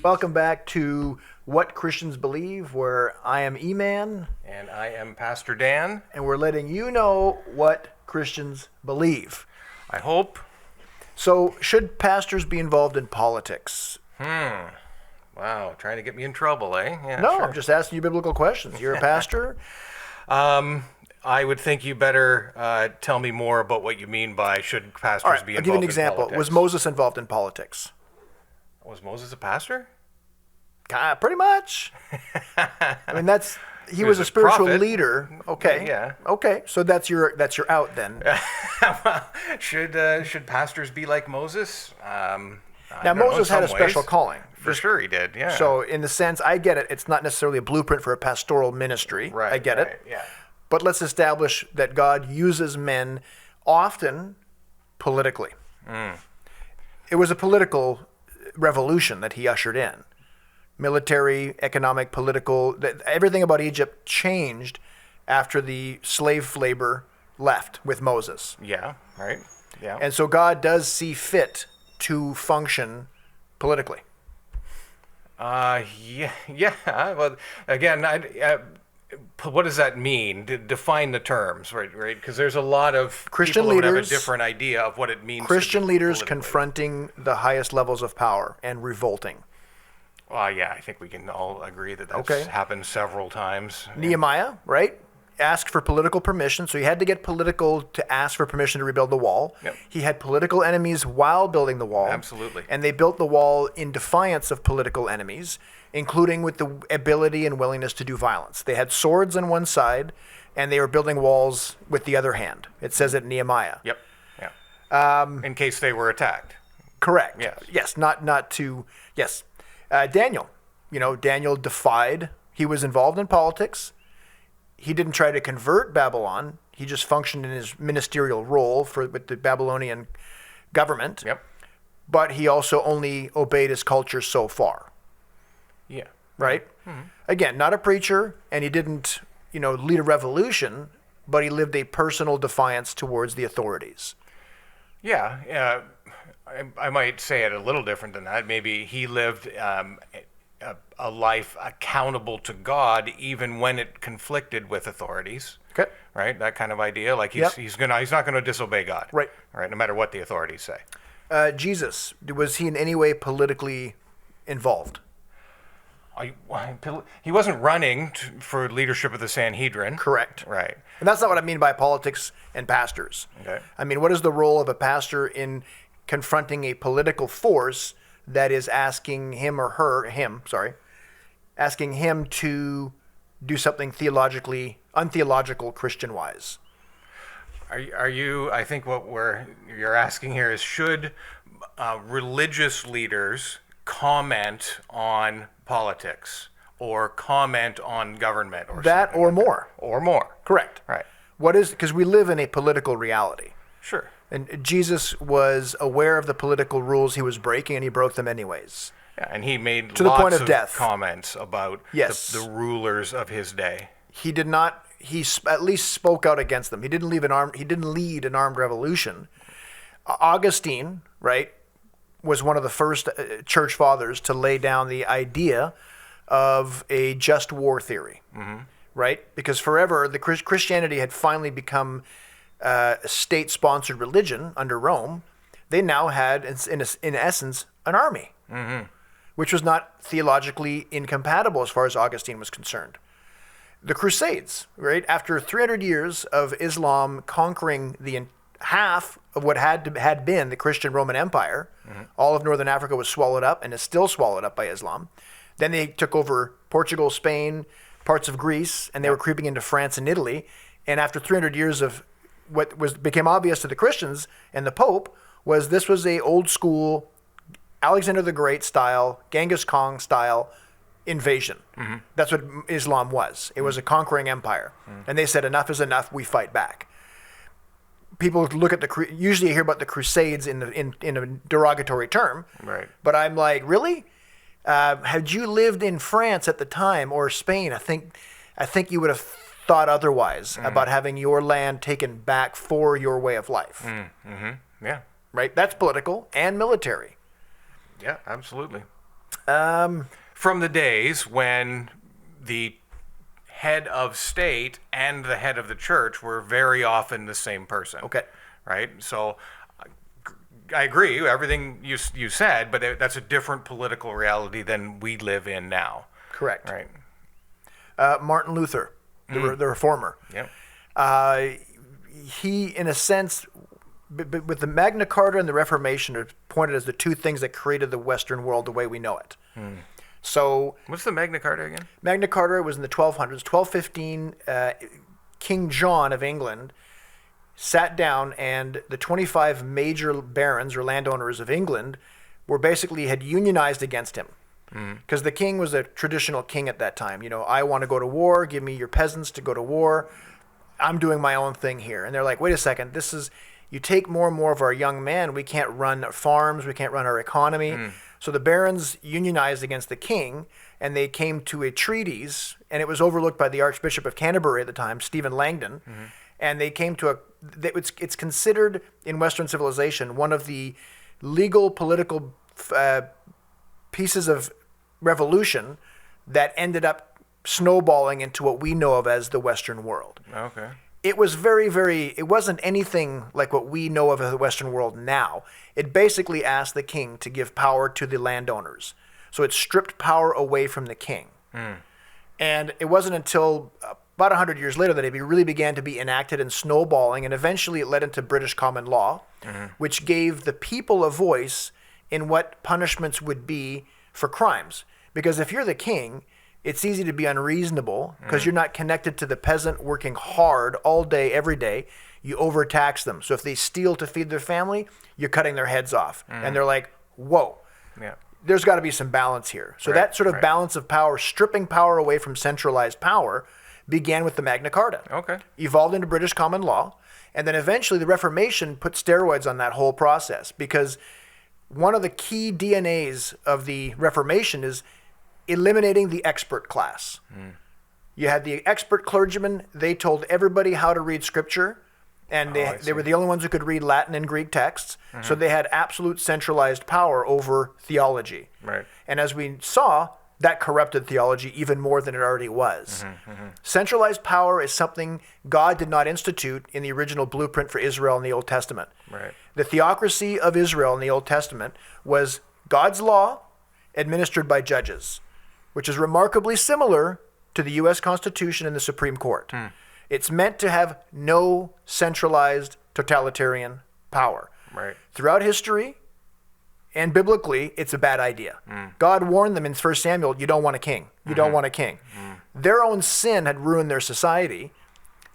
Welcome back to What Christians Believe, where I am E-Man. And I am Pastor Dan. And we're letting you know what Christians believe. I hope. So, should pastors be involved in politics? Wow, trying to get me in trouble, eh? Yeah, No, sure. I'm just asking you biblical questions. You're a pastor? I would think you better tell me more about what you mean by should pastors All right, be I'll involved give you an in example. politics. Was Moses involved in politics? Was Moses a pastor? Pretty much. I mean, he was a a spiritual prophet. leader. Okay. Yeah. Okay, so that's your out then. Should pastors be like Moses? Now, Moses had a special calling. For sure he did, yeah. So, in the sense, I get it. It's not necessarily a blueprint for a pastoral ministry. Right, I get right, it. yeah. But let's establish that God uses men often politically. It was a political revolution that he ushered in. Military, economic, political, everything about Egypt changed after the slave labor left with Moses. Yeah, right, yeah. And so God does see fit to function politically. Yeah. Well, again, what does that mean? Define the terms, right? Because there's a lot of Christian people who have a leaders- different idea of what it means. Christian to be leaders politically. confronting the highest levels of power and revolting. Well, yeah, I think we can all agree that that's Okay. happened several times. Nehemiah, right? Asked for political permission, so he had to get political to ask for permission to rebuild the wall. Yep. He had political enemies while building the wall. Absolutely. And they built the wall in defiance of political enemies, including with the ability and willingness to do violence. They had swords on one side, and they were building walls with the other hand. It says it in Nehemiah. Yep. Yeah. In case they were attacked. Correct. Yes. Yes. Not to. Yes. Daniel. Daniel defied. He was involved in politics. He didn't try to convert Babylon. He just functioned in his ministerial role with the Babylonian government. Yep. But he also only obeyed his culture so far. Yeah. Right? Mm-hmm. Again, not a preacher, and he didn't, lead a revolution, but he lived a personal defiance towards the authorities. Yeah. I might say it a little different than that. Maybe he lived a life accountable to God, even when it conflicted with authorities. Okay. Right, that kind of idea. Like Yep. he's not going to disobey God. Right. Right. No matter what the authorities say. Jesus, was he in any way politically involved? He wasn't running for leadership of the Sanhedrin. Correct. Right. And that's not what I mean by politics and pastors. Okay. I mean, what is the role of a pastor in confronting a political force that is asking him to do something untheological Christian-wise? Are you? I think what you're asking here is, should religious leaders comment on politics or comment on government or That something or like more. that? Or more. Correct. Right. Because we live in a political reality. Sure. And Jesus was aware of the political rules he was breaking, and he broke them anyways. Yeah, and he made To the lots point of death. comments about Yes. the rulers of his day. He did not. He at least spoke out against them. He didn't lead an armed revolution. Augustine, right, was one of the first church fathers to lay down the idea of a just war theory, right? Because forever the Christianity had finally become a state-sponsored religion under Rome. They now had, in essence, an army, which was not theologically incompatible as far as Augustine was concerned. The Crusades, right? After 300 years of Islam conquering the half of what had been the Christian Roman Empire, all of northern Africa was swallowed up and is still swallowed up by Islam. Then they took over Portugal, Spain, parts of Greece, and they were creeping into France and Italy. And after 300 years of what became obvious to the Christians and the Pope was this was a old school Alexander the Great style, Genghis Khan style invasion. That's what Islam was. It was a conquering empire. And they said, enough is enough, we fight back. People look at usually hear about the Crusades in a derogatory term. Right. But I'm like, really? Had you lived in France at the time or Spain, I think you would have thought otherwise about having your land taken back for your way of life. Yeah. Right? That's political and military. Yeah, absolutely. From the days when the head of state and the head of the church were very often the same person. Okay. Right? So I agree, everything you said, but that's a different political reality than we live in now. Correct. Right. Martin Luther, the reformer. Yeah. He, in a sense, with the Magna Carta and the Reformation, are pointed as the two things that created the Western world the way we know it. So, what's the Magna Carta again? Magna Carta was in the 1200s. 1215, King John of England sat down, and the 25 major barons or landowners of England had unionized against him. Because the king was a traditional king at that time. You know, I want to go to war. Give me your peasants to go to war. I'm doing my own thing here. And they're like, wait a second. You take more and more of our young men. We can't run our farms. We can't run our economy. So the barons unionized against the king, and they came to a treaties, and it was overlooked by the Archbishop of Canterbury at the time, Stephen Langdon. And they came to it's considered in Western civilization one of the legal political pieces of revolution that ended up snowballing into what we know of as the Western world. Okay. It was it wasn't anything like what we know of as the Western world now. It basically asked the king to give power to the landowners. So it stripped power away from the king. And it wasn't until about 100 years later that it really began to be enacted and snowballing, and eventually it led into British common law, which gave the people a voice in what punishments would be for crimes. Because if you're the king, it's easy to be unreasonable because you're not connected to the peasant working hard all day, every day. You overtax them. So if they steal to feed their family, you're cutting their heads off. And they're like, whoa, there's got to be some balance here. So that sort of balance of power, stripping power away from centralized power, began with the Magna Carta. Okay. Evolved into British common law. And then eventually the Reformation put steroids on that whole process, because one of the key DNAs of the Reformation is eliminating the expert class. You had the expert clergymen. They told everybody how to read scripture, and they were the only ones who could read Latin and Greek texts. So they had absolute centralized power over theology. Right. And as we saw, that corrupted theology even more than it already was. Centralized power is something God did not institute in the original blueprint for Israel in the Old Testament. Right. The theocracy of Israel in the Old Testament was God's law administered by judges, which is remarkably similar to the U.S. Constitution and the Supreme Court. It's meant to have no centralized totalitarian power. Right. Throughout history and biblically, it's a bad idea. God warned them in 1 Samuel, you don't want a king. You don't want a king. Their own sin had ruined their society,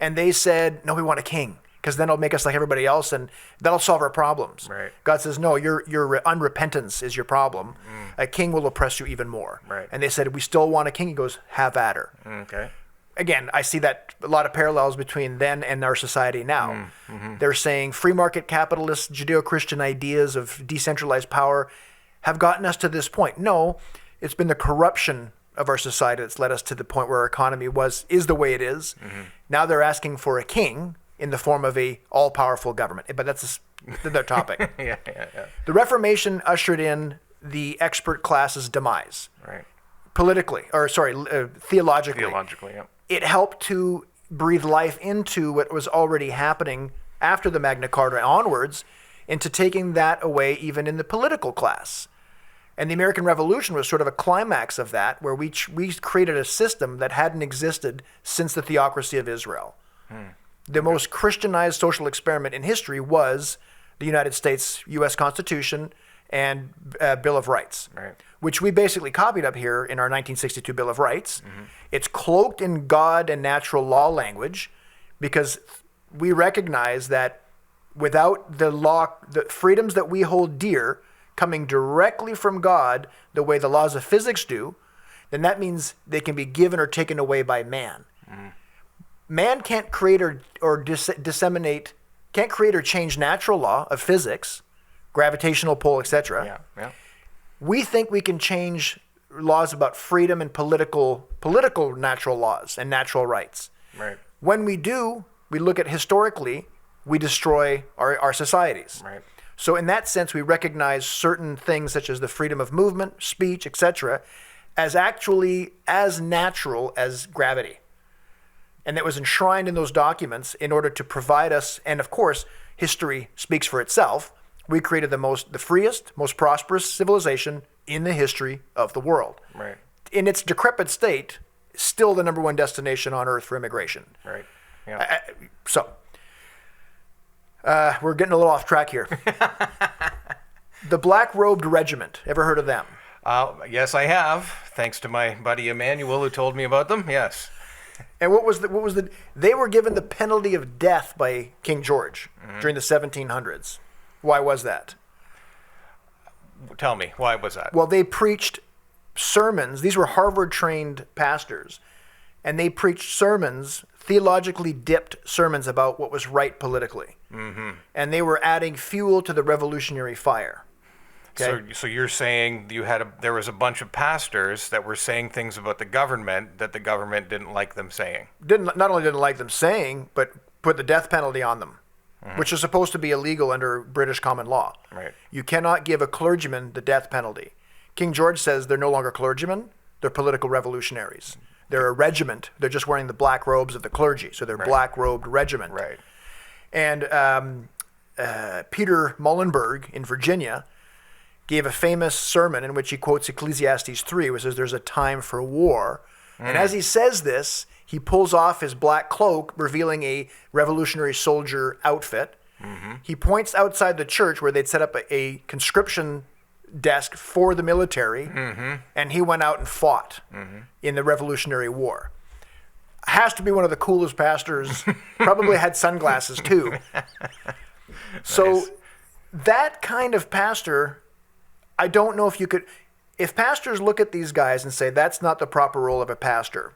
and they said, no, we want a king, because then it'll make us like everybody else, and that'll solve our problems. Right. God says, no, your unrepentance is your problem. A king will oppress you even more. Right. And they said, we still want a king. He goes, have at her. Okay. Again, I see that a lot of parallels between then and our society now. They're saying free market capitalist, Judeo-Christian ideas of decentralized power have gotten us to this point. No, it's been the corruption of our society that's led us to the point where our economy is the way it is. Now they're asking for a king in the form of a all-powerful government. But that's another topic. Yeah. The Reformation ushered in the expert class's demise. Right. Theologically. Theologically, yeah. It helped to breathe life into what was already happening after the Magna Carta onwards, into taking that away even in the political class. And the American Revolution was sort of a climax of that, where we created a system that hadn't existed since the theocracy of Israel. The most Christianized social experiment in history was the United States U.S. Constitution and Bill of Rights, which we basically copied up here in our 1962 Bill of Rights. It's cloaked in God and natural law language, because we recognize that without the law, the freedoms that we hold dear coming directly from God, the way the laws of physics do, then that means they can be given or taken away by man. Man can't create or disseminate, can't create or change natural law of physics, gravitational pull, etc. We think we can change laws about freedom and political natural laws and natural rights. Right. When we do, we look at historically, we destroy our societies. Right. So in that sense, we recognize certain things such as the freedom of movement, speech, etc., as actually as natural as gravity. And that was enshrined in those documents in order to provide us, and of course, history speaks for itself. We created the freest, most prosperous civilization in the history of the world. Right. In its decrepit state, still the number one destination on earth for immigration. Right. Yeah. We're getting a little off track here. The Black-Robed Regiment. Ever heard of them? Yes, I have. Thanks to my buddy Emmanuel who told me about them. Yes. And they were given the penalty of death by King George during the 1700s. Why was that? Tell me, why was that? Well, they preached sermons. These were Harvard-trained pastors, and they preached sermons, theologically dipped sermons about what was right politically. Mm-hmm. And they were adding fuel to the revolutionary fire. Okay? So you're saying there was a bunch of pastors that were saying things about the government that the government didn't like them saying. Not only didn't like them saying, but put the death penalty on them, which is supposed to be illegal under British common law. Right. You cannot give a clergyman the death penalty. King George says they're no longer clergymen, they're political revolutionaries. They're a regiment. They're just wearing the black robes of the clergy, so they're black-robed regiment. Right. And Peter Muhlenberg in Virginia gave a famous sermon in which he quotes Ecclesiastes 3, which says there's a time for war. And as he says this, he pulls off his black cloak, revealing a revolutionary soldier outfit. Mm-hmm. He points outside the church where they'd set up a conscription desk for the military, and he went out and fought in the Revolutionary War. Has to be one of the coolest pastors. Probably had sunglasses too. So that kind of pastor, I don't know if you could, if pastors look at these guys and say that's not the proper role of a pastor,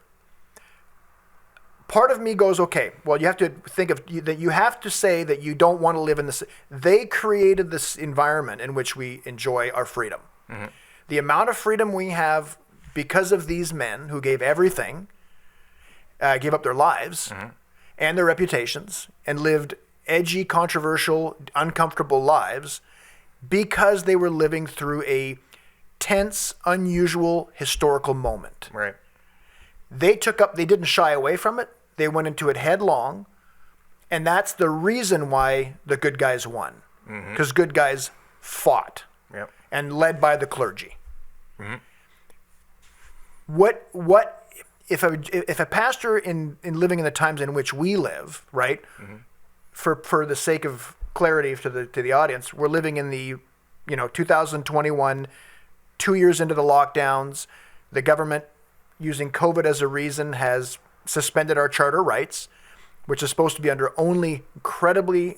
part of me goes, okay, well, you have to think of that. You have to say that you don't want to live in this. They created this environment in which we enjoy our freedom. Mm-hmm. The amount of freedom we have because of these men who gave everything, gave up their lives and their reputations and lived edgy, controversial, uncomfortable lives because they were living through a tense, unusual historical moment. Right. They didn't shy away from it. They went into it headlong. And that's the reason why the good guys won. Because good guys fought. Yep. And led by the clergy. Mm-hmm. What if a pastor in living in the times in which we live, right? For the sake of clarity to the audience, we're living in the 2021, 2 years into the lockdowns. The government, using COVID as a reason, has suspended our charter rights, which is supposed to be under only incredibly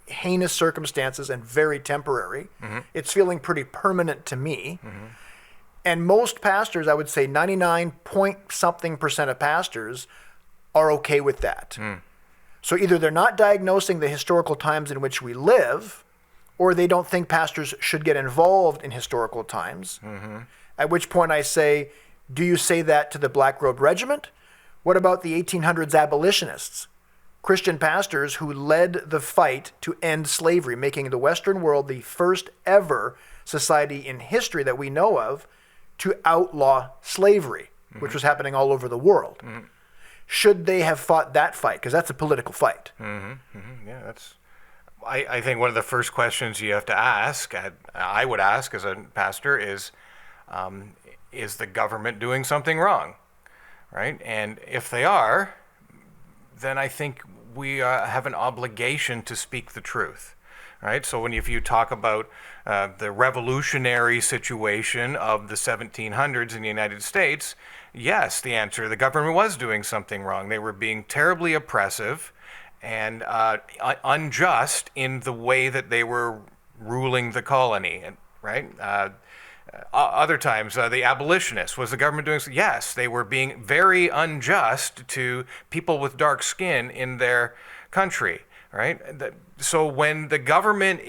heinous circumstances and very temporary. It's feeling pretty permanent to me. And most pastors, I would say 99-point-something% of pastors are okay with that. So either they're not diagnosing the historical times in which we live, or they don't think pastors should get involved in historical times. At which point I say, do you say that to the Black-Robed Regiment? What about the 1800s abolitionists? Christian pastors who led the fight to end slavery, making the Western world the first ever society in history that we know of to outlaw slavery, which was happening all over the world. Should they have fought that fight? Because that's a political fight. Yeah, that's. I think one of the first questions you have to ask, I would ask as a pastor, is the government doing something wrong, right? And if they are, then I think we have an obligation to speak the truth, right? So if you talk about the revolutionary situation of the 1700s in the United States, yes, the answer, the government was doing something wrong. They were being terribly oppressive and unjust in the way that they were ruling the colony, right? Other times, the abolitionists, was the government doing so? Yes, they were being very unjust to people with dark skin in their country, right? So when the government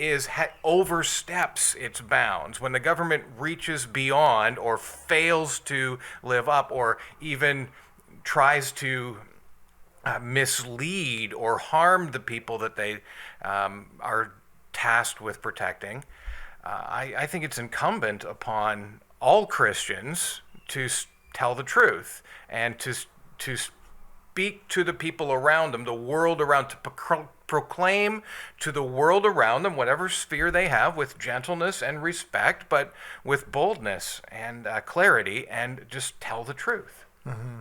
oversteps its bounds, when the government reaches beyond or fails to live up or even tries to mislead or harm the people that they are tasked with protecting, I think it's incumbent upon all Christians to tell the truth and to speak to the people around them, the world around, to proclaim to the world around them, whatever sphere they have, with gentleness and respect, but with boldness and clarity, and just tell the truth. Mm-hmm.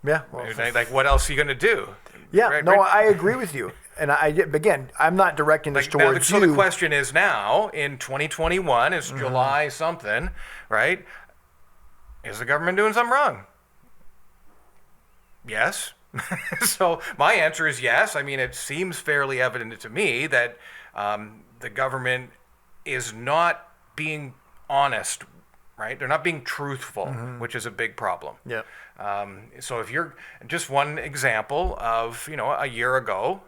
Yeah. Well, like, what else are you going to do? Yeah. Right, no, right? I agree with you. And again, I'm not directing this towards so you. the question is now, in 2021, it's July something, right? Is the government doing something wrong? Yes. So my answer is yes. I mean, it seems fairly evident to me that the government is not being honest, right? They're not being truthful, which is a big problem. Yeah. So if you're just one example of, a year ago,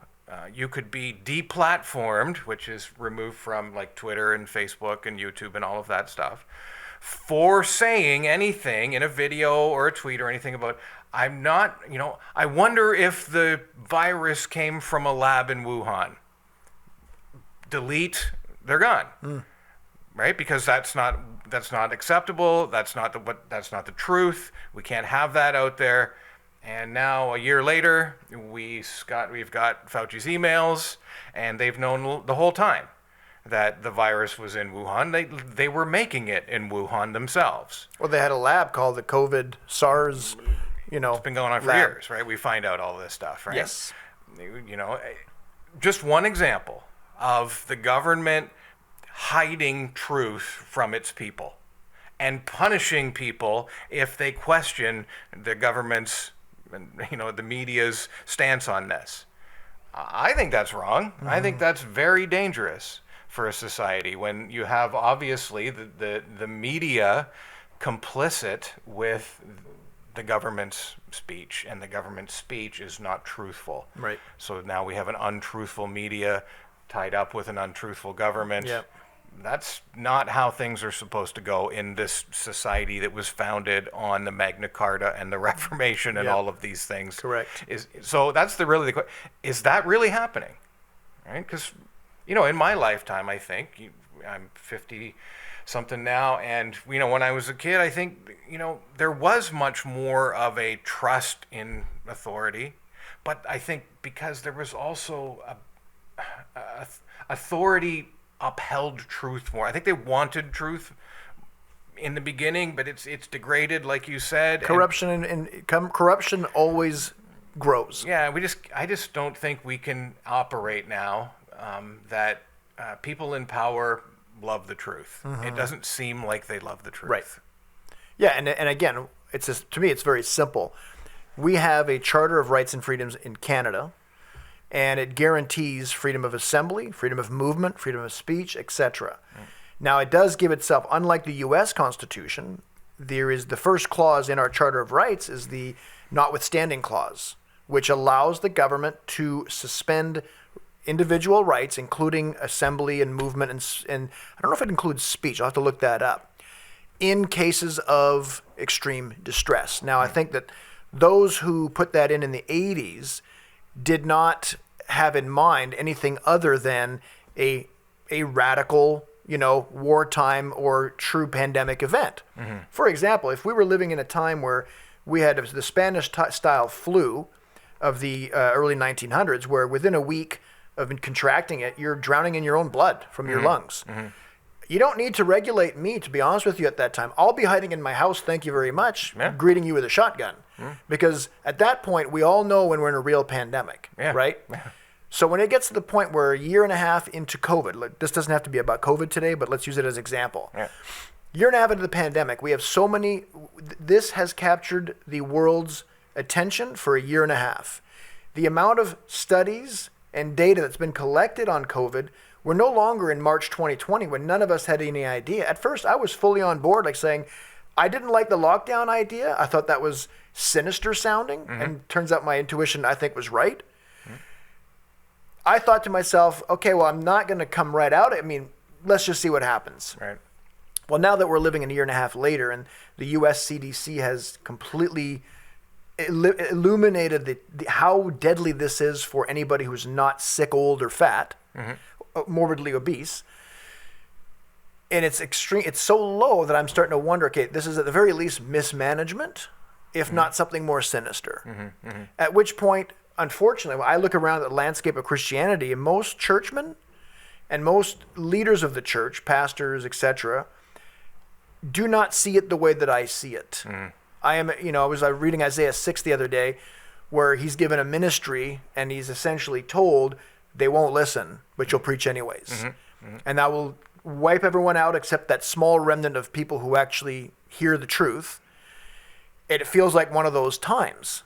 you could be deplatformed, which is removed from like Twitter and Facebook and YouTube and all of that stuff, for saying anything in a video or a tweet or anything about, I'm not, I wonder if the virus came from a lab in Wuhan. Delete, they're gone. Right? Because that's not acceptable. That's not the truth. We can't have that out there. And now a year later, we've got Fauci's emails, and they've known the whole time that the virus was in Wuhan. They were making it in Wuhan themselves. Well, they had a lab called the COVID SARS, It's been going on for years, right? We find out all this stuff, right? Yes. Just one example of the government hiding truth from its people and punishing people if they question the government's, the media's stance on this. I think that's wrong. I think that's very dangerous for a society when you have obviously the media complicit with the government's speech, and the government's speech is not truthful. Right. So now we have an untruthful media tied up with an untruthful government. Yep. That's not how things are supposed to go in this society that was founded on the Magna Carta and the Reformation and Yep. all of these things. Correct. So that's the question. Is that really happening? Right? Because, in my lifetime, I think, I'm 50 something now, and when I was a kid, I think there was much more of a trust in authority, but I think because there was also authority upheld truth more. I think they wanted truth in the beginning, but it's degraded, like you said. Corruption and corruption always grows. Yeah, I just don't think we can operate now that people in power love the truth. It doesn't seem like they love the truth. Right. Yeah, and again, to me, it's very simple. We have a Charter of Rights and Freedoms in Canada, and it guarantees freedom of assembly, freedom of movement, freedom of speech, etc. Now, it does give itself, unlike the U.S. Constitution, there is the first clause in our Charter of Rights is the Notwithstanding Clause, which allows the government to suspend individual rights, including assembly and movement, and I don't know if it includes speech. I'll have to look that up, in cases of extreme distress. Now, I think that those who put that in the 80s did not have in mind anything other than a radical, wartime or true pandemic event. For example, if we were living in a time where we had the Spanish-style flu of the early 1900s, where within a week of contracting it, you're drowning in your own blood from your lungs. You don't need to regulate me, to be honest with you, at that time. I'll be hiding in my house, thank you very much, greeting you with a shotgun. Because at that point, we all know when we're in a real pandemic, right? So when it gets to the point where a year and a half into COVID, this doesn't have to be about COVID today, but let's use it as an example. Year and a half into the pandemic, we have so many, this has captured the world's attention for a year and a half. The amount of studies and data that's been collected on COVID, we're no longer in March 2020 when none of us had any idea. At first, I was fully on board, like saying, I didn't like the lockdown idea. I thought that was sinister sounding, and turns out my intuition, I think, was right. I thought to myself, okay, well, I'm not going to come right out. I mean, let's just see what happens. Right. Well, now that we're living a year and a half later, and the U.S. CDC has completely illuminated how deadly this is for anybody who's not sick, old, or fat. morbidly obese. And it's extreme. It's so low that I'm starting to wonder, okay, this is at the very least mismanagement, if not something more sinister. At which point, unfortunately, when I look around at the landscape of Christianity, and most churchmen and most leaders of the church, pastors, etc., do not see it the way that I see it. I was reading Isaiah 6 the other day, where he's given a ministry and he's essentially told they won't listen, but you'll preach anyways. And I will wipe everyone out except that small remnant of people who actually hear the truth. It feels like one of those times.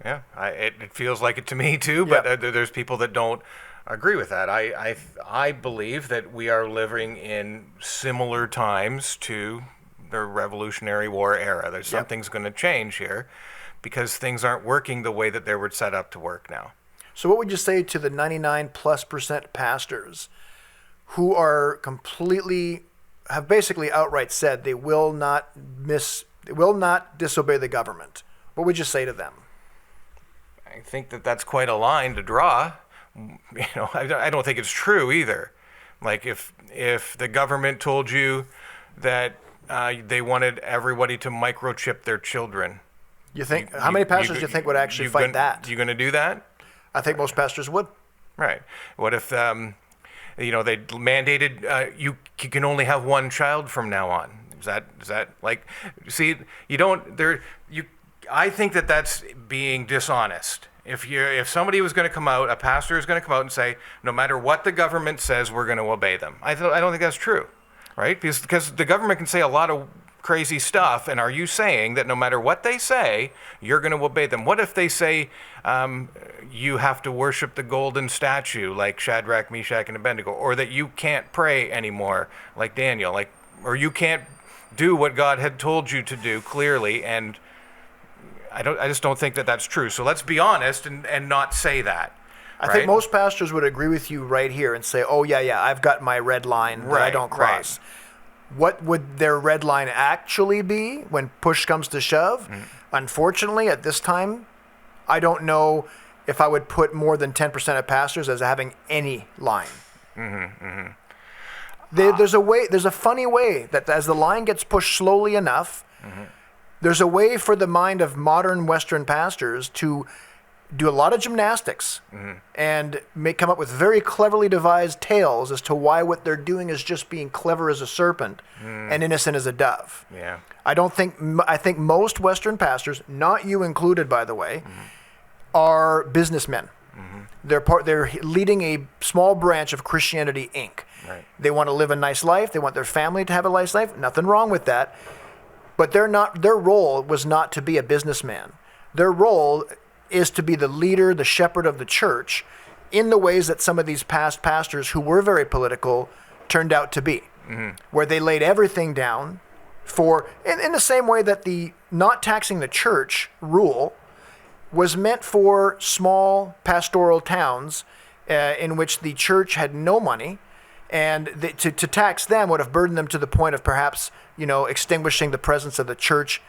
Yeah, it feels like it to me too, but there's people that don't agree with that. I believe that we are living in similar times to the Revolutionary War era. There's something's going to change here because things aren't working the way that they were set up to work now. So what would you say to the 99+% pastors who are have basically outright said they will not disobey the government? What would you say to them? I think that that's quite a line to draw. I don't think it's true either. Like if the government told you that they wanted everybody to microchip their children, you think how many pastors do you think would actually fight that? You going to do that? I think most pastors would. Right. What if they mandated you can only have one child from now on? Is that like, see, I think that that's being dishonest. If somebody was going to come out, a pastor is going to come out and say, no matter what the government says, we're going to obey them. I don't think that's true, right? Because the government can say a lot of crazy stuff, and are you saying that no matter what they say, you're going to obey them? What if they say you have to worship the golden statue like Shadrach, Meshach, and Abednego, or that you can't pray anymore like Daniel, or you can't do what God had told you to do clearly? And I just don't think that that's true. So let's be honest and not say that. I think most pastors would agree with you right here and say, oh, yeah, I've got my red line that I don't cross. Right. What would their red line actually be when push comes to shove? Unfortunately, at this time, I don't know if I would put more than 10% of pastors as having any line. There's a funny way that as the line gets pushed slowly enough, there's a way for the mind of modern Western pastors to do a lot of gymnastics and come up with very cleverly devised tales as to why what they're doing is just being clever as a serpent and innocent as a dove. Yeah. I think most Western pastors, not you included, by the way, are businessmen. They're leading a small branch of Christianity Inc. Right. They want to live a nice life. They want their family to have a nice life. Nothing wrong with that. But their role was not to be a businessman. Their role is to be the leader, the shepherd of the church, in the ways that some of these past pastors who were very political turned out to be, where they laid everything down in the same way that the not taxing the church rule was meant for small pastoral towns in which the church had no money, and to tax them would have burdened them to the point of perhaps extinguishing the presence of the church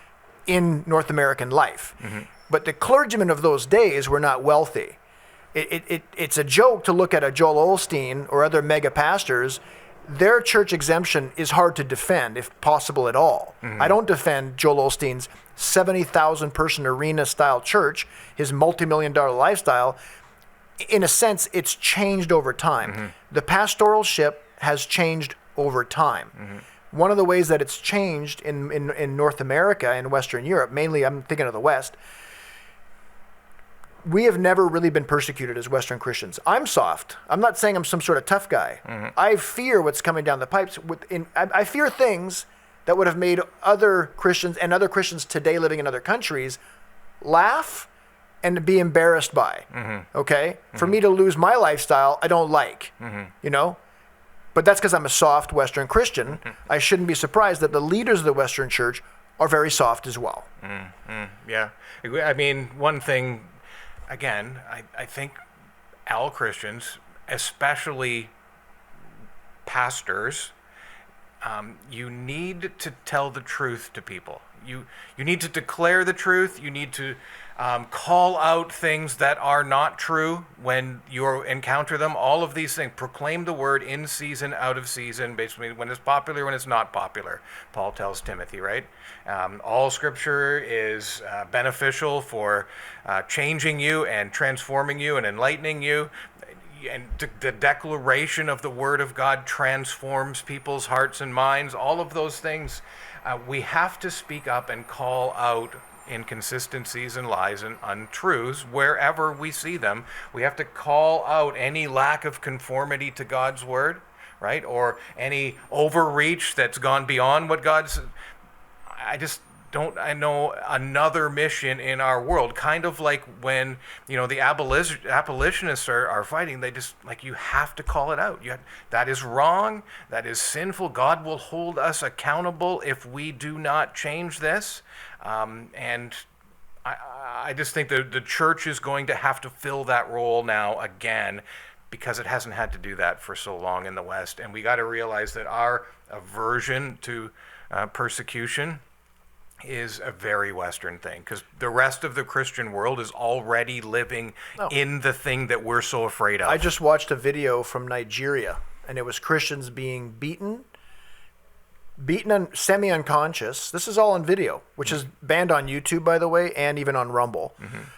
in North American life. But the clergymen of those days were not wealthy. It's a joke to look at a Joel Osteen or other mega pastors. Their church exemption is hard to defend, if possible at all. I don't defend Joel Osteen's 70,000 person arena style church, his multi-million-dollar lifestyle. In a sense, it's changed over time. The pastoral ship has changed over time. One of the ways that it's changed in North America and Western Europe, mainly I'm thinking of the West, we have never really been persecuted as Western Christians. I'm soft. I'm not saying I'm some sort of tough guy. I fear what's coming down the pipes. I fear things that would have made other Christians and other Christians today living in other countries laugh and be embarrassed by. Okay? For me to lose my lifestyle, I don't like. But that's because I'm a soft Western Christian. I shouldn't be surprised that the leaders of the Western Church are very soft as well. Yeah. I mean, one thing, again, I think all Christians, especially pastors, you need to tell the truth to people. You need to declare the truth. You need to call out things that are not true when you encounter them. All of these things. Proclaim the word in season, out of season, basically when it's popular, when it's not popular. Paul tells Timothy, right? All scripture is beneficial for changing you and transforming you and enlightening you. And the declaration of the word of God transforms people's hearts and minds. All of those things, we have to speak up and call out inconsistencies and lies and untruths wherever we see them. We have to call out any lack of conformity to God's word, right? Or any overreach that's gone beyond what God's... I know another mission in our world, kind of like when, the abolitionists are fighting, they just, like, you have to call it out. That is wrong, that is sinful. God will hold us accountable if we do not change this. And I just think that the church is going to have to fill that role now again, because it hasn't had to do that for so long in the West. And we got to realize that our aversion to persecution is a very Western thing, because the rest of the Christian world is already living in the thing that we're so afraid of. I just watched a video from Nigeria, and it was Christians being beaten and semi-unconscious. This is all on video, which is banned on YouTube, by the way, and even on Rumble.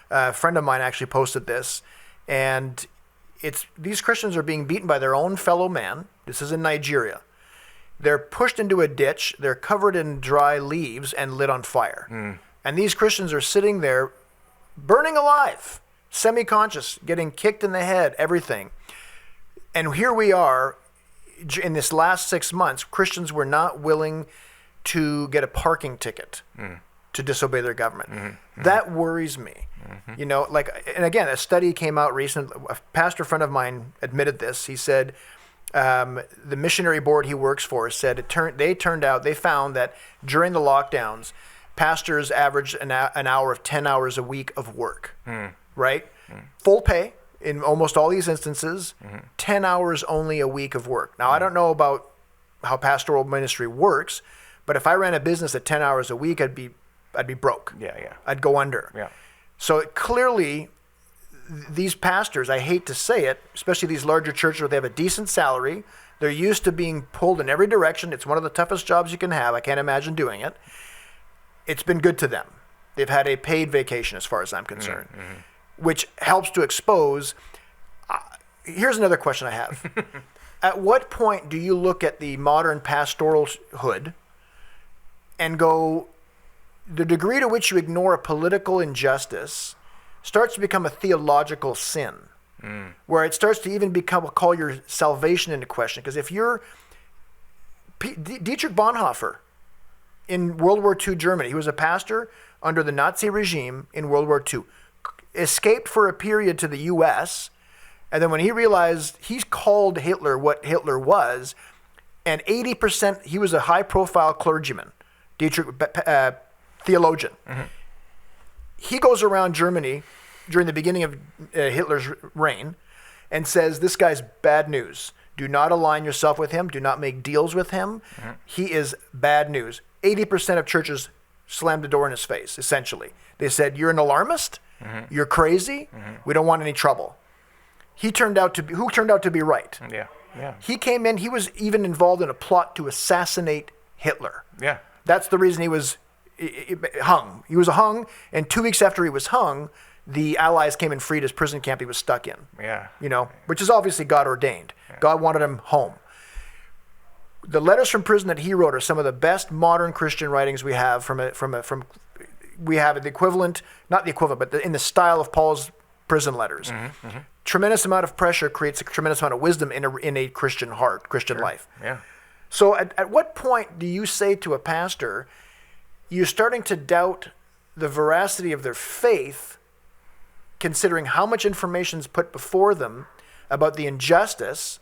A friend of mine actually posted this, and these Christians are being beaten by their own fellow man. This is in Nigeria. They're pushed into a ditch, they're covered in dry leaves and lit on fire. And these Christians are sitting there burning alive, semi-conscious, getting kicked in the head, everything. And here we are, in this last 6 months, Christians were not willing to get a parking ticket to disobey their government. That worries me. And again, a study came out recently, a pastor friend of mine admitted this. He said, the missionary board he works for said they found that during the lockdowns, pastors averaged an hour of 10 hours a week of work, right? Full pay in almost all these instances, 10 hours only a week of work. Now, I don't know about how pastoral ministry works, but if I ran a business at 10 hours a week, I'd be broke. Yeah. I'd go under. Yeah. So clearly, these pastors, I hate to say it, especially these larger churches where they have a decent salary, they're used to being pulled in every direction. It's one of the toughest jobs you can have. I can't imagine doing it. It's been good to them. They've had a paid vacation as far as I'm concerned, which helps to expose. Here's another question I have. At what point do you look at the modern pastoralhood and go, the degree to which you ignore a political injustice starts to become a theological sin, where it starts to even call your salvation into question? Because if you're Dietrich Bonhoeffer in World War II Germany, he was a pastor under the Nazi regime in World War II, escaped for a period to the U.S., and then when he realized, he called Hitler what Hitler was, and 80%, he was a high-profile clergyman, Dietrich, theologian. He goes around Germany during the beginning of Hitler's reign and says, this guy's bad news. Do not align yourself with him. Do not make deals with him. He is bad news. 80% of churches slammed the door in his face, essentially. They said, you're an alarmist. You're crazy. We don't want any trouble. Who turned out to be right? Yeah. He came in, he was even involved in a plot to assassinate Hitler. Yeah. That's the reason he was hung. He was hung, and 2 weeks after he was hung, the Allies came and freed his prison camp he was stuck in. Yeah. Which is obviously God ordained. God wanted him home. The letters from prison that he wrote are some of the best modern Christian writings we have we have the equivalent, not the equivalent, but in the style of Paul's prison letters. Tremendous amount of pressure creates a tremendous amount of wisdom in a Christian heart, Christian life. Yeah. So at what point do you say to a pastor, you're starting to doubt the veracity of their faith, considering how much information is put before them about the injustice,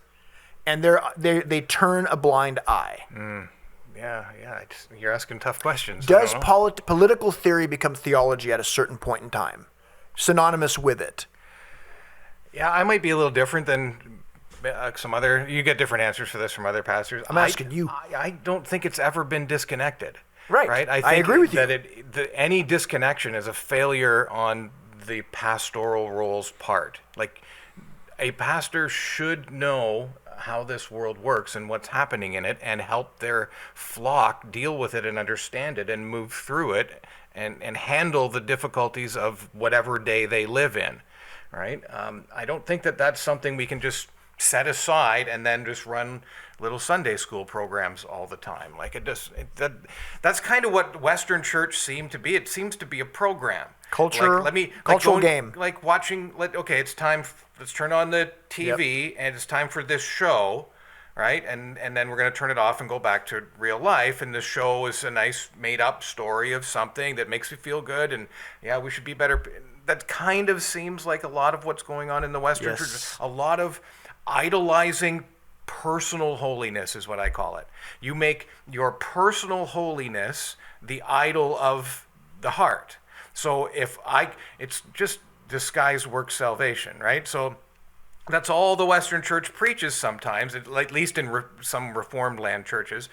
and they turn a blind eye? Yeah. You're asking tough questions. Does political theory become theology at a certain point in time, synonymous with it? Yeah, I might be a little different than some other. You get different answers for this from other pastors. I'm asking you. I don't think it's ever been disconnected. Right. Right. I agree with you. That any disconnection is a failure on the pastoral role's part. Like, a pastor should know how this world works and what's happening in it, and help their flock deal with it and understand it and move through it, and handle the difficulties of whatever day they live in. Right. I don't think that that's something we can just set aside and then just run little Sunday school programs all the time. Like, that's kind of what Western Church seemed to be. It seems to be a program. Culture, like, cultural game. Like watching, okay, it's time, let's turn on the TV, and it's time for this show, right? And then we're going to turn it off and go back to real life, and the show is a nice made-up story of something that makes you feel good, and yeah, we should be better. That kind of seems like a lot of what's going on in the Western Church. A lot of idolizing personal holiness is what I call it. You make your personal holiness the idol of the heart. So it's just disguised work salvation, right? So that's all the Western Church preaches sometimes, at least in some Reformed land churches.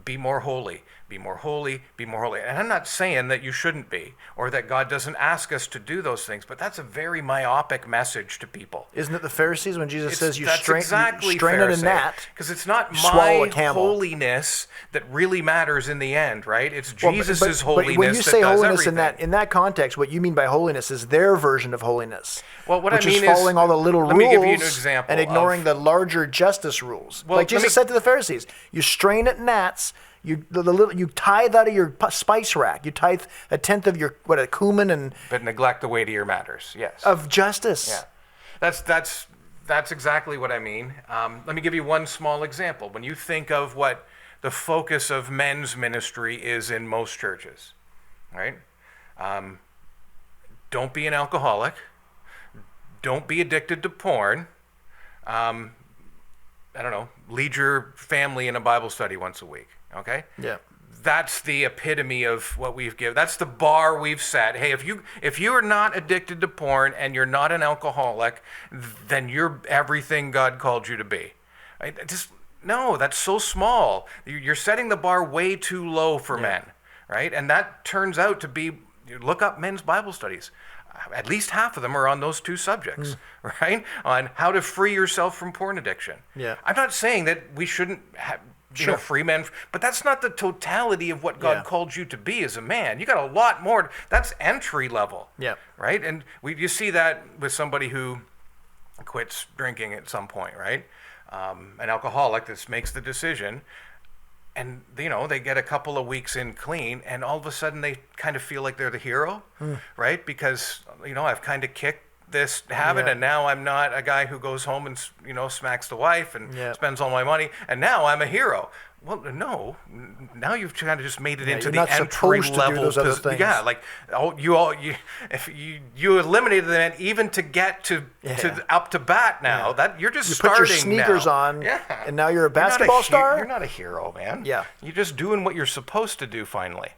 Be more holy, be more holy, be more holy. And I'm not saying that you shouldn't be, or that God doesn't ask us to do those things, but that's a very myopic message to people. Isn't it the Pharisees when Jesus says you that's strain in a gnat? Because it's not swallow my a camel. holiness that really matters in the end, right? It's Jesus' holiness. But when you say that does holiness everything. in that context, what you mean by holiness is their version of holiness. Well, what which I mean is following all the little let rules me give you an example and ignoring the larger justice rules. Well, like Jesus said to the Pharisees, you strain at gnats. You tithe out of your spice rack. You tithe a tenth of your cumin and but neglect the weightier matters. Yes. Of justice. Yeah, that's exactly what I mean. Let me give you one small example. When you think of what the focus of men's ministry is in most churches, right? Don't be an alcoholic. Don't be addicted to porn. I don't know. Lead your family in a Bible study once a week. Okay? Yeah. That's the epitome of what we've given. That's the bar we've set. Hey, if you are not addicted to porn and you're not an alcoholic, then you're everything God called you to be. No, that's so small. You're setting the bar way too low for men, right? And that turns out to be, look up men's Bible studies. At least half of them are on those two subjects, right? On how to free yourself from porn addiction. Yeah. I'm not saying that we shouldn't free men, but that's not the totality of what God called you to be as a man. You got a lot more. That's entry level. Yeah. Right? And you see that with somebody who quits drinking at some point, right? An alcoholic that makes the decision, and they get a couple of weeks in clean, and all of a sudden they kind of feel like they're the hero, right? Because I've kind of kicked this habit, and now I'm not a guy who goes home and smacks the wife and spends all my money, and now I'm a hero. Well, no. Now you've kind of just made it into the entry level. Yeah, like if you eliminated the man even to get to up to bat now. That you're just starting. Put your sneakers on, and now you're a basketball star. You're not a hero, man. Yeah, you're just doing what you're supposed to do. Finally.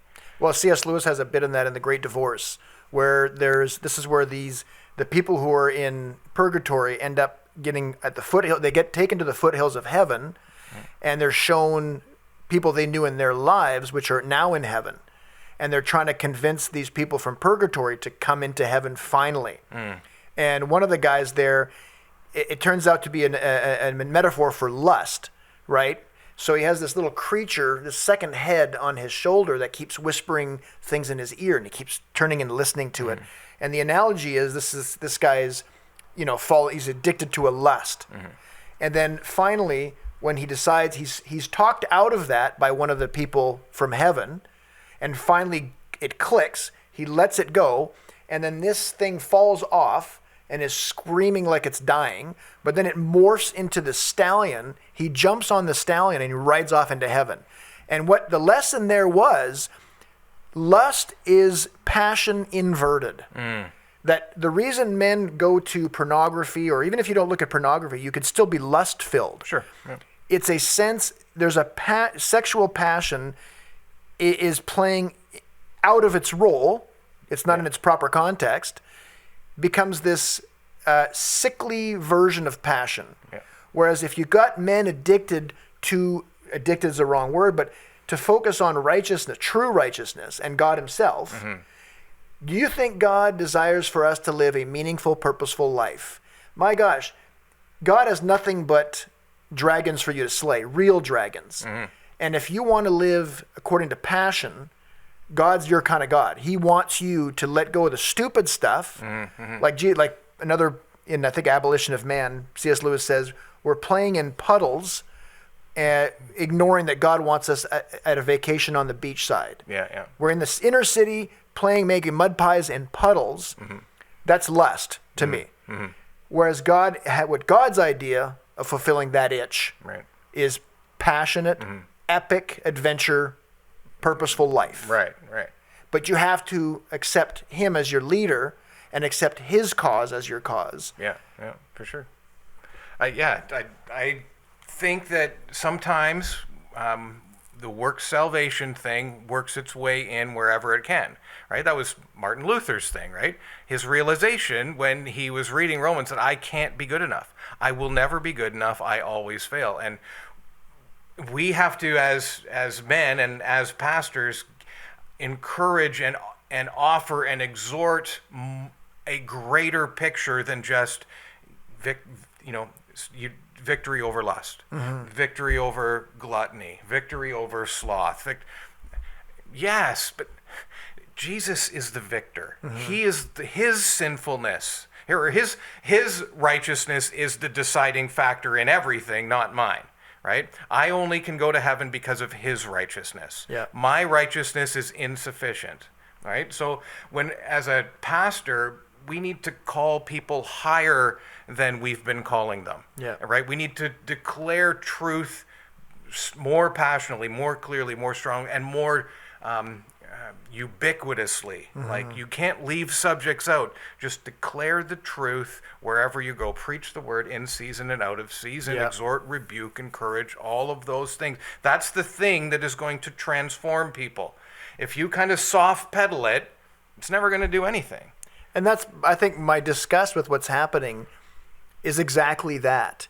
Well, C.S. Lewis has a bit in that in The Great Divorce, where this is where the people who are in purgatory end up getting at the foothill. They get taken to the foothills of heaven, and they're shown people they knew in their lives, which are now in heaven. And they're trying to convince these people from purgatory to come into heaven finally. And one of the guys there, it turns out to be a metaphor for lust, right? So he has this little creature, this second head on his shoulder that keeps whispering things in his ear, and he keeps turning and listening to it. And the analogy is this guy's, he's addicted to a lust. And then finally, when he decides he's talked out of that by one of the people from heaven, and finally it clicks, he lets it go, and then this thing falls off and is screaming like it's dying, but then it morphs into the stallion. He jumps on the stallion and he rides off into heaven. And what the lesson there was, lust is passion inverted. That the reason men go to pornography, or even if you don't look at pornography, you could still be lust-filled. Sure. Yeah. It's a sense, there's a sexual passion is playing out of its role. It's not in its proper context. Becomes this sickly version of passion. Yeah. Whereas if you got men addicted is the wrong word, but to focus on righteousness, true righteousness, and God himself, do you think God desires for us to live a meaningful, purposeful life? My gosh, God has nothing but dragons for you to slay, real dragons. And if you want to live according to passion, God's your kind of God. He wants you to let go of the stupid stuff. Like another, in I think Abolition of Man, C.S. Lewis says, we're playing in puddles, ignoring that God wants us at a vacation on the beach side. Yeah. We're in this inner city playing, making mud pies in puddles. That's lust to me. Whereas what God's idea of fulfilling that itch is passionate, epic adventure, purposeful life. Right. But you have to accept him as your leader and accept his cause as your cause. Yeah, for sure. I think that sometimes the work salvation thing works its way in wherever it can, right? That was Martin Luther's thing, right? His realization when he was reading Romans that I can't be good enough. I will never be good enough. I always fail. And we have to, as men and as pastors, encourage and offer and exhort a greater picture than just victory over lust, victory over gluttony, victory over sloth. Yes, but Jesus is the victor. He is his sinfulness, or his righteousness is the deciding factor in everything, not mine. Right? I only can go to heaven because of his righteousness. Yeah. My righteousness is insufficient. Right? So as a pastor, we need to call people higher than we've been calling them. Yeah. Right? We need to declare truth more passionately, more clearly, more strongly, and more ubiquitously. Like, you can't leave subjects out. Just declare the truth wherever you go. Preach the word in season and out of season. Yeah. Exhort, rebuke, encourage, all of those things. That's the thing that is going to transform people. If you kind of soft pedal it, it's never going to do anything. And that's, I think, my disgust with what's happening is exactly that.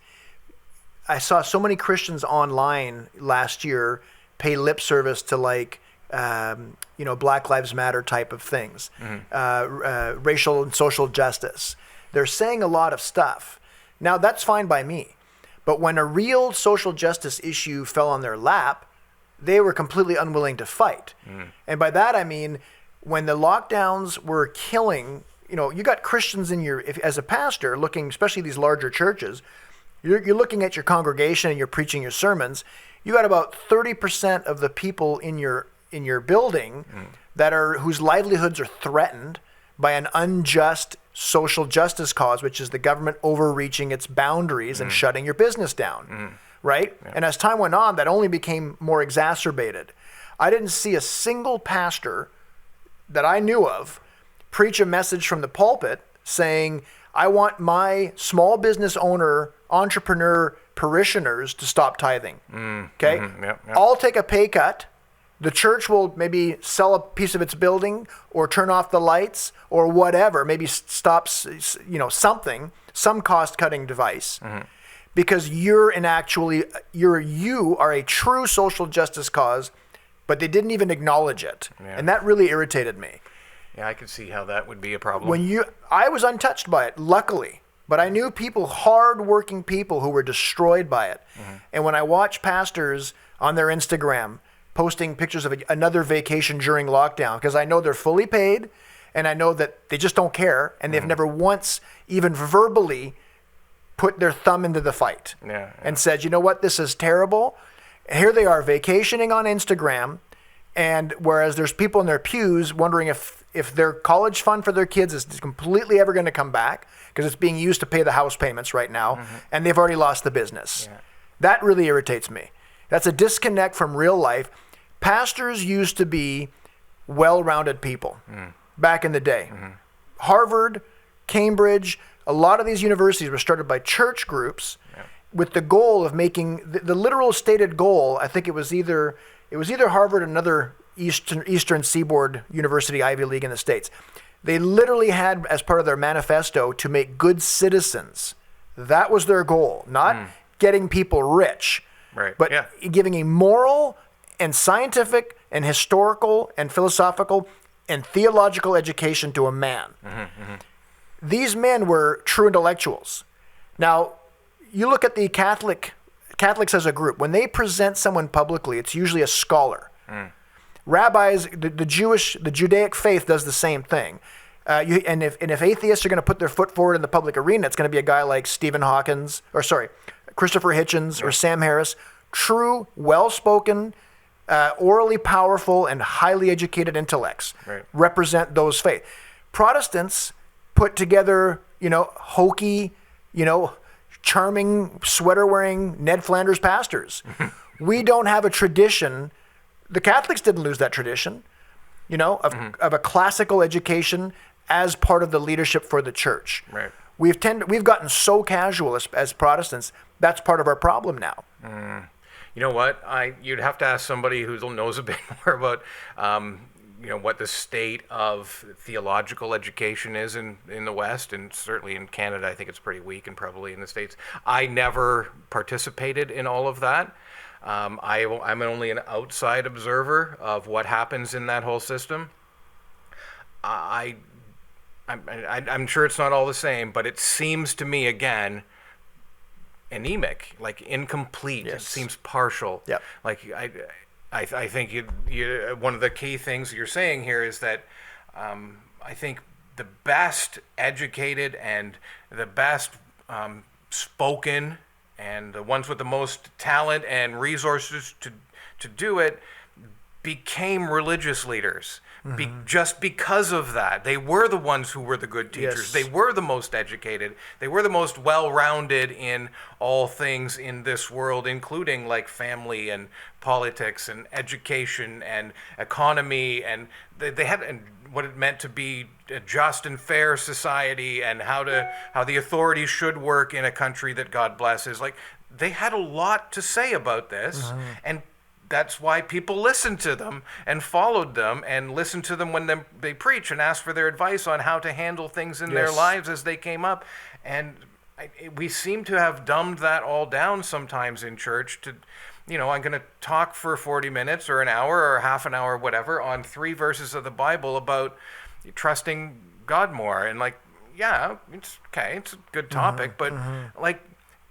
I saw so many Christians online last year pay lip service to Black Lives Matter type of things, racial and social justice. They're saying a lot of stuff. Now, that's fine by me. But when a real social justice issue fell on their lap, they were completely unwilling to fight. And by that, I mean, when the lockdowns were killing, you got Christians as a pastor looking, especially these larger churches, you're looking at your congregation and you're preaching your sermons. You got about 30% of the people in your building whose livelihoods are threatened by an unjust social justice cause, which is the government overreaching its boundaries and shutting your business down, right? Yeah. And as time went on, that only became more exacerbated. I didn't see a single pastor that I knew of preach a message from the pulpit saying, I want my small business owner, entrepreneur parishioners to stop tithing. Okay? Yep. I'll take a pay cut. The church will maybe sell a piece of its building or turn off the lights or whatever, maybe stops, something, some cost-cutting device, because you are a true social justice cause, but they didn't even acknowledge it. Yeah. And that really irritated me. Yeah, I could see how that would be a problem. I was untouched by it, luckily, but I knew hard-working people who were destroyed by it. And when I watch pastors on their Instagram posting pictures of another vacation during lockdown, because I know they're fully paid, and I know that they just don't care, and they've never once even verbally put their thumb into the fight and said, you know what, this is terrible. Here they are vacationing on Instagram, and whereas there's people in their pews wondering if their college fund for their kids is completely ever going to come back, because it's being used to pay the house payments right now, and they've already lost the business. Yeah. That really irritates me. That's a disconnect from real life. Pastors used to be well-rounded people back in the day. Harvard, Cambridge, a lot of these universities were started by church groups with the goal of making the literal stated goal. I think it was either Harvard or another Eastern Seaboard University, Ivy League in the States. They literally had as part of their manifesto to make good citizens. That was their goal, not getting people rich, but giving a moral and scientific and historical and philosophical and theological education to a man. These men were true intellectuals. Now, you look at the Catholics as a group. When they present someone publicly, it's usually a scholar. Rabbis, the Judaic faith does the same thing. And if atheists are going to put their foot forward in the public arena, it's going to be a guy like Christopher Hitchens or Sam Harris. True, well-spoken, orally powerful, and highly educated intellects represent those faiths. Protestants put together, hokey, charming, sweater-wearing Ned Flanders pastors. We don't have a tradition. The Catholics didn't lose that tradition, of a classical education as part of the leadership for the church. Right. We've gotten so casual as Protestants. That's part of our problem now. You know what? You'd have to ask somebody who knows a bit more about, what the state of theological education is in the West, and certainly in Canada. I think it's pretty weak, and probably in the States. I never participated in all of that. I'm only an outside observer of what happens in that whole system. I'm sure it's not all the same, but it seems to me, again, anemic, like incomplete. Yes. It seems partial. Yep. Like I think you one of the key things you're saying here is that I think the best educated and the best spoken and the ones with the most talent and resources to do it became religious leaders. Just because of that. They were the ones who were the good teachers. Yes. They were the most educated. They were the most well-rounded in all things in this world, including like family and politics and education and economy, and they had and what it meant to be a just and fair society, and how the authorities should work in a country that God blesses. Like, they had a lot to say about this, and that's why people listened to them and followed them and listened to them when they preach and asked for their advice on how to handle things in their lives as they came up. And we seem to have dumbed that all down sometimes in church to, I'm going to talk for 40 minutes or an hour or half an hour, whatever, on 3 verses of the Bible about trusting God more. And it's okay, it's a good topic, but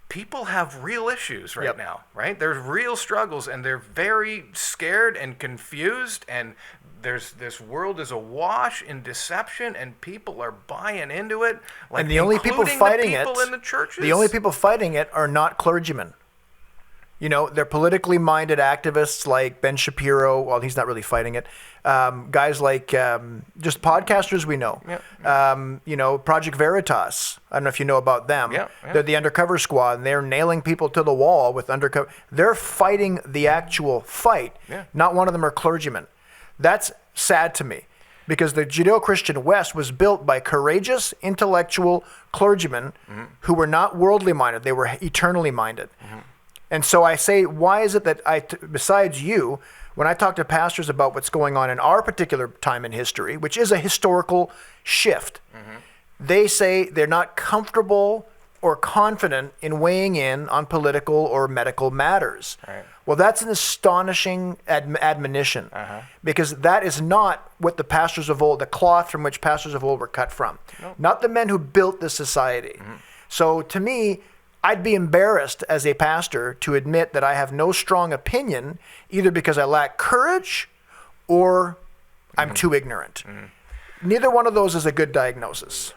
people have real issues right now, right? There's real struggles, and they're very scared and confused, and this world is awash in deception, and people are buying into it. Like, and the only people fighting it, in the churches. The only people fighting it are not clergymen. They're politically minded activists like Ben Shapiro. Well, he's not really fighting it. Guys like just podcasters we know. Project Veritas. I don't know if you know about them. They're the undercover squad, and they're nailing people to the wall with undercover. They're fighting the actual fight. Not one of them are clergymen. That's sad to me, because the Judeo-Christian West was built by courageous, intellectual clergymen who were not worldly minded. They were eternally minded. And so I say, why is it that besides you, when I talk to pastors about what's going on in our particular time in history, which is a historical shift, they say they're not comfortable or confident in weighing in on political or medical matters. Right. Well, that's an astonishing admonition, because that is not what the pastors of old, the cloth from which pastors of old were cut from. Not the men who built this society. So to me, I'd be embarrassed as a pastor to admit that I have no strong opinion, either because I lack courage or I'm too ignorant. Neither one of those is a good diagnosis.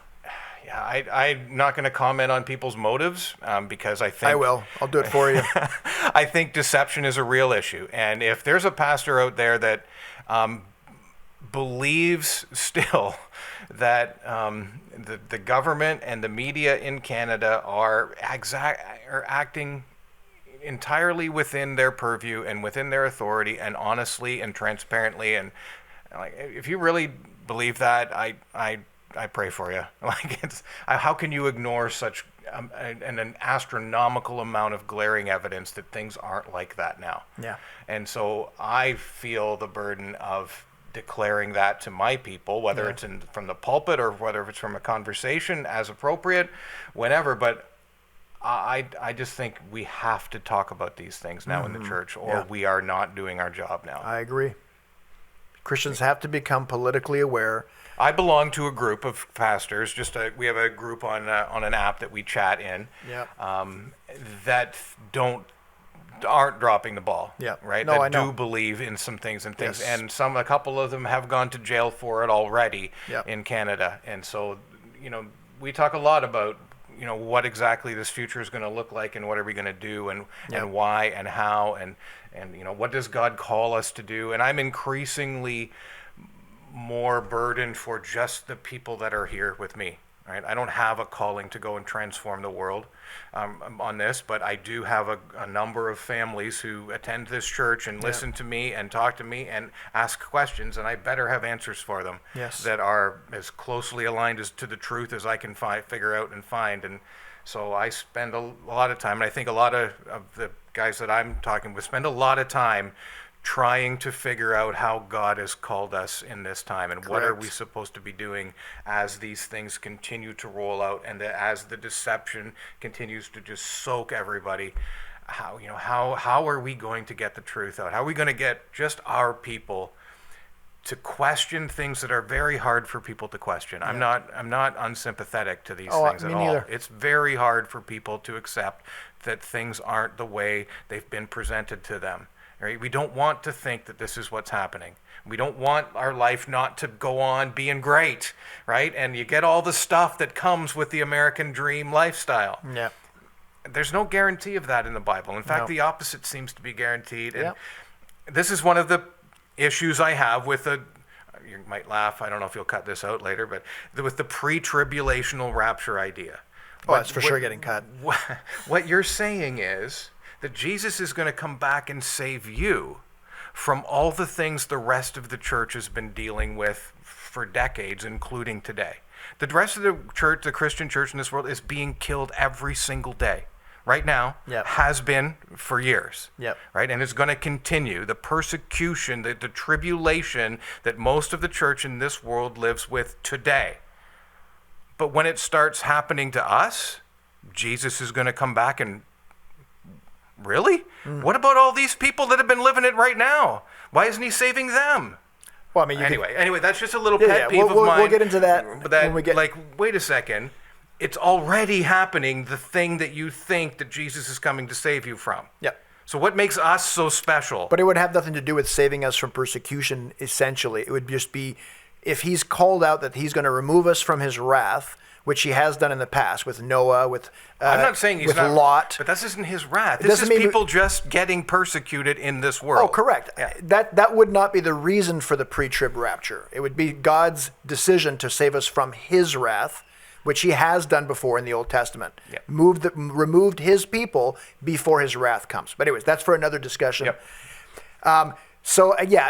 Yeah, I'm not going to comment on people's motives because I think... I will. I'll do it for you. I think deception is a real issue. And if there's a pastor out there that believes still that the government and the media in Canada are acting entirely within their purview and within their authority, and honestly and transparently, and if you really believe that, I pray for you. How can you ignore such an astronomical amount of glaring evidence that things aren't like that now? Yeah. And so I feel the burden of declaring that to my people, whether it's from the pulpit or whether it's from a conversation as appropriate, whenever. But I just think we have to talk about these things now in the church, or we are not doing our job now. I agree. Christians have to become politically aware. I belong to a group of pastors. We have a group on an app that we chat in. Yeah. That aren't dropping the ball. Yeah. Right. No, that I know. do believe in some things Yes. and a couple of them have gone to jail for it already Yep. in Canada. And so, we talk a lot about what exactly this future is going to look like and what are we going to do and why and how and what does God call us to do. And I'm increasingly more burdened for just the people that are here with me. Right? I don't have a calling to go and transform the world on this, but I do have a number of families who attend this church and listen to me and talk to me and ask questions, and I better have answers for them that are as closely aligned as to the truth as I can figure out and find. And so I spend a lot of time, and I think a lot of the guys that I'm talking with spend a lot of time trying to figure out how God has called us in this time and what are we supposed to be doing as these things continue to roll out and as the deception continues to just soak everybody. How are we going to get the truth out? How are we going to get just our people to question things that are very hard for people to question? I'm not unsympathetic to these things at all. Neither. It's very hard for people to accept that things aren't the way they've been presented to them. Right? We don't want to think that this is what's happening. We don't want our life not to go on being great, right? And you get all the stuff that comes with the American dream lifestyle. Yeah. There's no guarantee of that in the Bible. In fact, the opposite seems to be guaranteed. And this is one of the issues I have with you might laugh, I don't know if you'll cut this out later, but with the pre-tribulational rapture idea. Oh, it's for sure getting cut. What you're saying is that Jesus is going to come back and save you from all the things the rest of the church has been dealing with for decades, including today. The rest of the church, the Christian church in this world, is being killed every single day. Right now, has been for years. Right? And it's going to continue. The persecution, the tribulation that most of the church in this world lives with today. But when it starts happening to us, Jesus is going to come back and really? What about all these people that have been living it right now? Why isn't he saving them? Well, I mean, anyway, that's just a little pet peeve of mine. We'll get into that. But wait a second. It's already happening, the thing that you think that Jesus is coming to save you from. So what makes us so special? But it would have nothing to do with saving us from persecution, essentially. It would just be, if he's called out that he's going to remove us from his wrath, which he has done in the past with Noah, with I'm not saying he's with not, Lot. But this isn't his wrath. This is people just getting persecuted in this world. Oh, correct. That would not be the reason for the pre-trib rapture. It would be God's decision to save us from his wrath, which he has done before in the Old Testament. Removed his people before his wrath comes. But anyways, that's for another discussion. I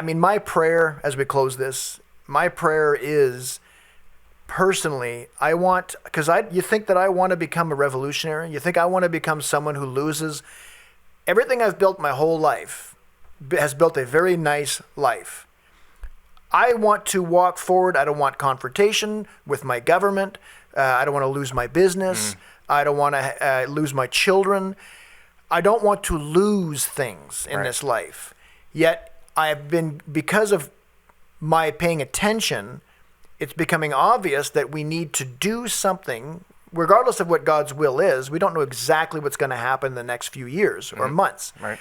mean, my prayer as we close this, my prayer is, personally, you think that I want to become a revolutionary? You think I want to become someone who loses everything I've built my whole life, has built a very nice life. I want to walk forward. I don't want confrontation with my government. I don't want to lose my business. I don't want to lose my children. I don't want to lose things in this life. Yet I've been, because of my paying attention, it's becoming obvious that we need to do something, regardless of what God's will is. We don't know exactly what's going to happen in the next few years or months. Right.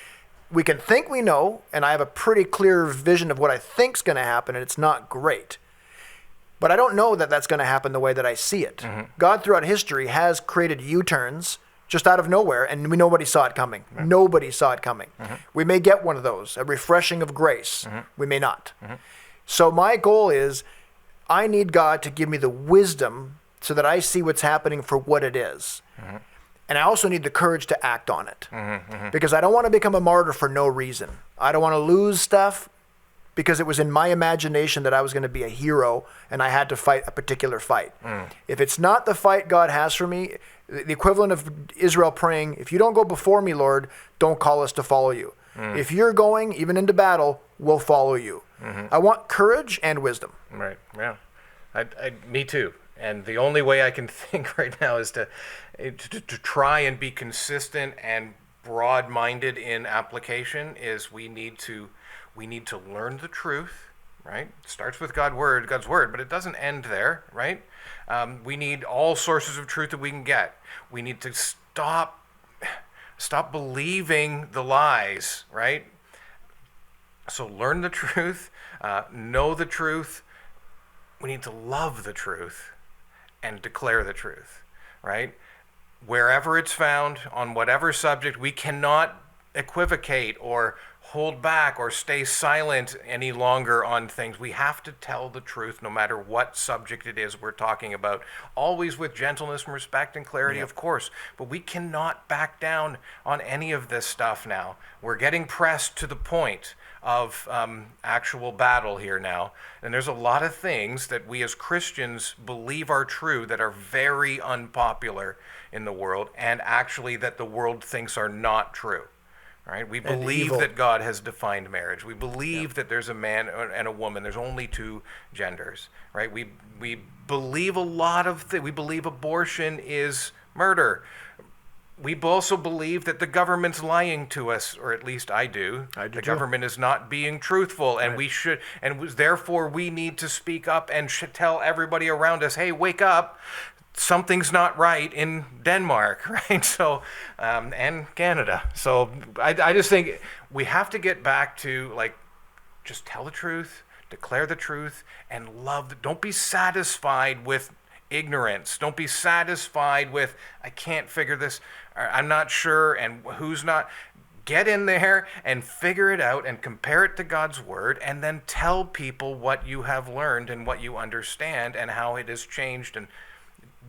We can think we know, and I have a pretty clear vision of what I think's going to happen, and it's not great. But I don't know that that's going to happen the way that I see it. God, throughout history, has created U-turns just out of nowhere, and nobody saw it coming. Nobody saw it coming. We may get one of those, a refreshing of grace. We may not. So my goal is, I need God to give me the wisdom so that I see what's happening for what it is. And I also need the courage to act on it. Because I don't want to become a martyr for no reason. I don't want to lose stuff because it was in my imagination that I was going to be a hero and I had to fight a particular fight. If it's not the fight God has for me, the equivalent of Israel praying, if you don't go before me, Lord, don't call us to follow you. If you're going, even into battle, we'll follow you. I want courage and wisdom. Right, yeah. Me too. And the only way I can think right now is to try and be consistent and broad-minded in application is we need to learn the truth, right? It starts with God's word, but it doesn't end there, right? We need all sources of truth that we can get. We need to stop believing the lies, right? So learn the truth, know the truth. We need to love the truth and declare the truth, right? Wherever it's found, on whatever subject, we cannot equivocate or hold back or stay silent any longer on things. We have to tell the truth no matter what subject it is we're talking about. Always with gentleness and respect and clarity, of course. But we cannot back down on any of this stuff now. We're getting pressed to the point of actual battle here now. And there's a lot of things that we as Christians believe are true that are very unpopular in the world, and actually that the world thinks are not true. Right? We believe that God has defined marriage. We believe that there's a man and a woman. There's only two genders. Right? We believe a lot of things. We believe abortion is murder. We also believe that the government's lying to us, or at least I do. The government is not being truthful, and we should, and therefore we need to speak up and tell everybody around us, hey, wake up. Something's not right in Denmark, right? So, and Canada. So I just think we have to get back to, like, just tell the truth, declare the truth, and love. Don't be satisfied with ignorance. Don't be satisfied with, I can't figure this, or I'm not sure, and who's not. Get in there and figure it out and compare it to God's word, and then tell people what you have learned and what you understand and how it has changed, and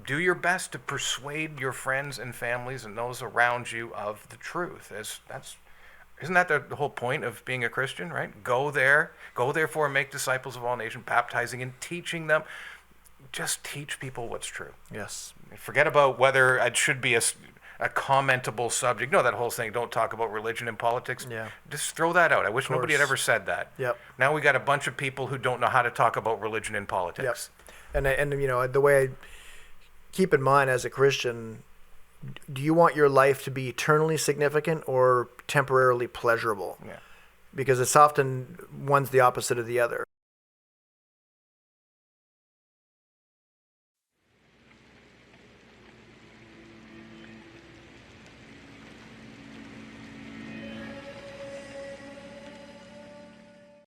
do your best to persuade your friends and families and those around you of the truth. Isn't that the whole point of being a Christian, right? Go therefore and make disciples of all nations, baptizing and teaching them. Just teach people what's true. Yes. Forget about whether it should be a commentable subject. No, that whole thing, don't talk about religion and politics. Yeah. Just throw that out. I wish nobody had ever said that. Yep. Now we got a bunch of people who don't know how to talk about religion and politics. Yep. And you know, the way I keep in mind as a Christian, do you want your life to be eternally significant or temporarily pleasurable? Yeah. Because it's often one's the opposite of the other.